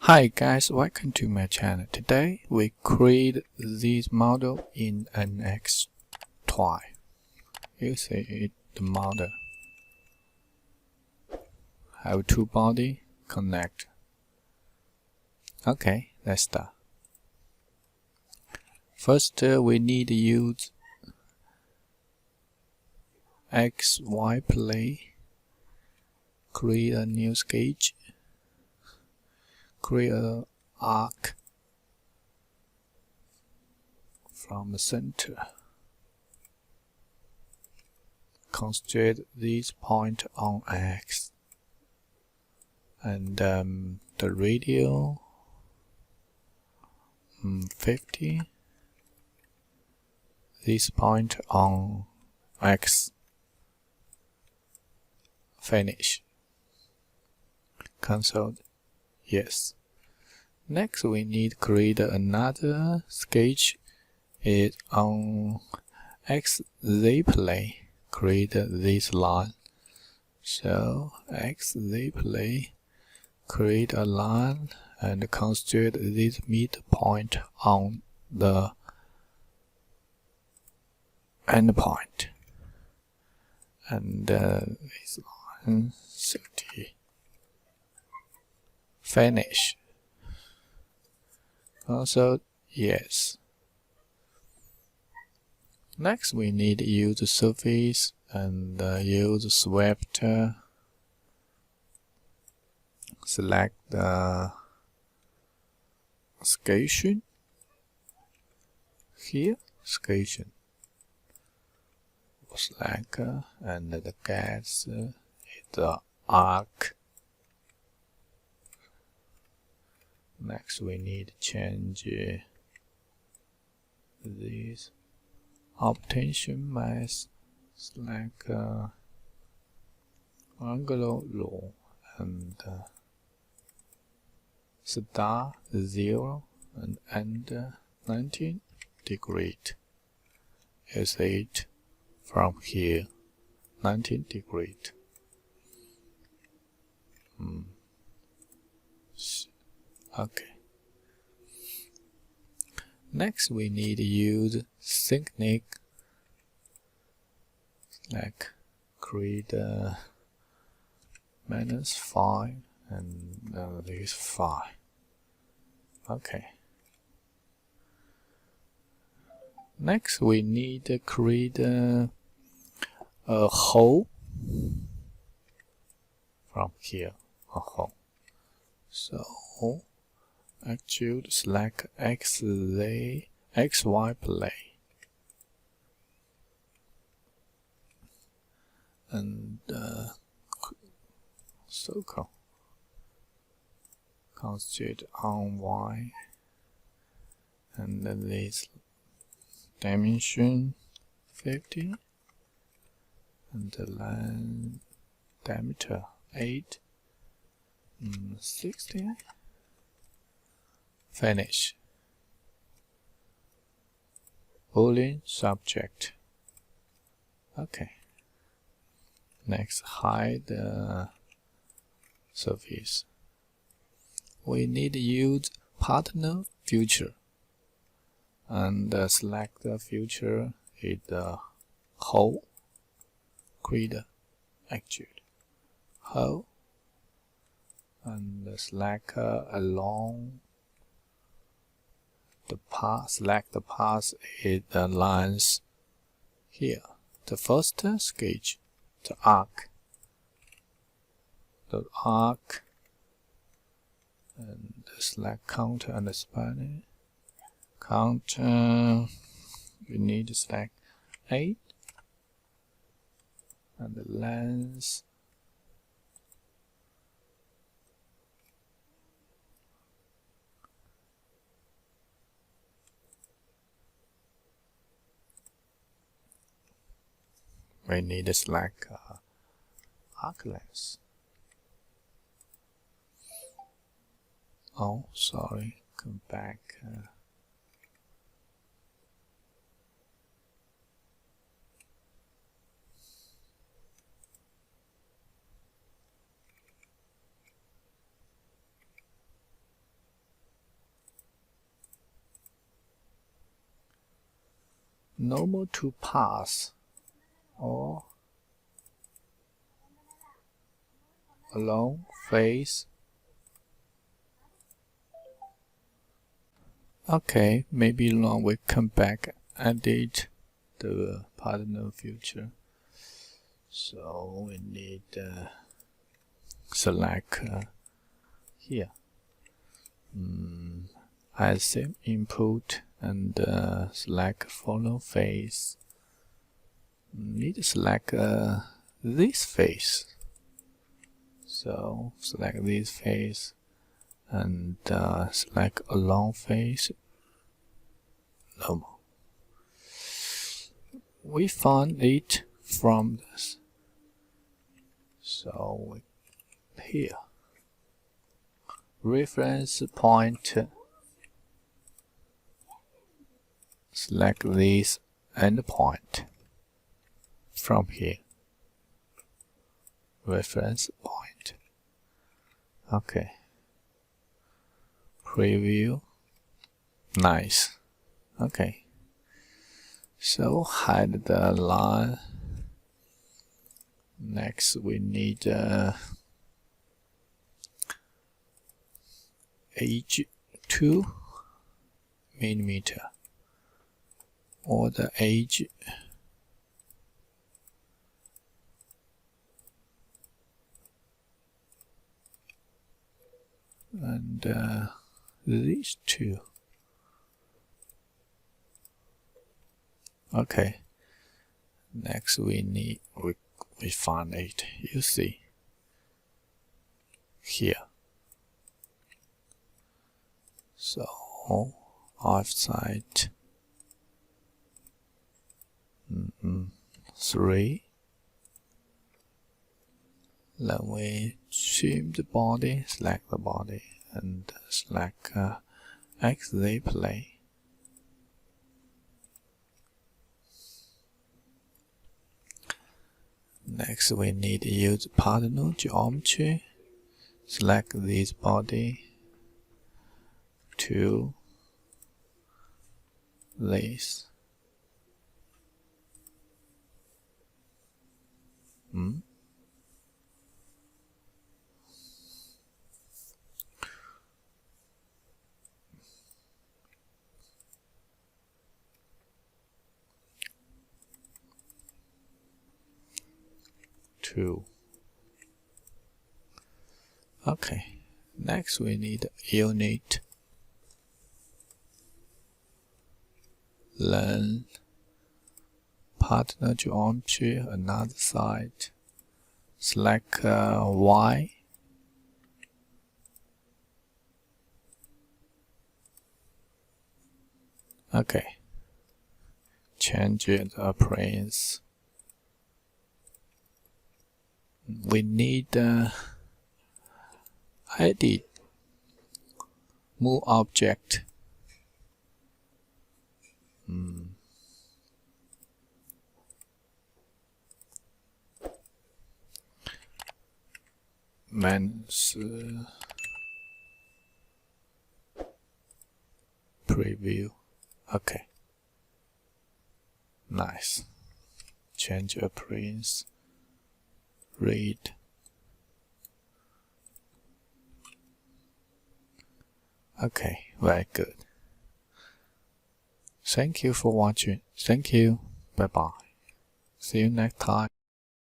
Hi guys, welcome to my channel. Today we create this model in NX toy. You see it, the model have two body connect. Okay, let's start. First, we need to use XY plane. Create a new sketch. Create an arc from the center. Concentrate this point on X. And the radius 50. This point on X. Finish. Cancel. Yes. Next, we need to create another sketch. It on XZ plane. Create this line. So XZ plane. Create a line and concentrate this midpoint on the endpoint. And this line 30. Finish. Also, yes. Next, we need to use the surface and use swept. Select the sketching. Here, sketching. Select and the gas is the arc. Next, we need to change this obtention mass. Select angular law and start 0 and end 19 degrees. Is it from here 19 degrees. Okay. Next, we need to use technique. Like create -5 and this 5. Okay. Next, we need to create a hole from here. A hole. So actually select XY plane and circle. Concentrate on Y and this dimension 50 and the line diameter 8 60. Finish. Boolean subject. Okay. Next, hide the surface. We need to use partner feature and select the feature is the hole. Create extrude hole and select along the path. Select the path is the lines here. The first sketch, the arc. The arc and select counter and spanning. Counter, we need to select 8 and the length we need to select arc length. Oh, sorry, come back. normal to pass or along face. Okay, maybe long we come back, edit the partner feature. So we need select here as same input and select follow face. Need to select this face. So select this face and select along face. Normal. We found it from this. So here, reference point, select this endpoint from here, reference point. Okay, preview, nice. Okay, so hide the line. Next we need edge 2 millimeter, or the edge and these two. Okay, next we find it. You see here. So offset 3. Then we trim the body, select the body, and select XZ plane. Next, we need to use partner geometry. Select this body to this. Okay, next we need unit, then partner geometry, another side, select Y, okay, change the appearance. We need edit, move object. Preview. Okay, nice. Change appearance. Read. Okay, very good. Thank you for watching. Thank you. Bye bye. See you next time.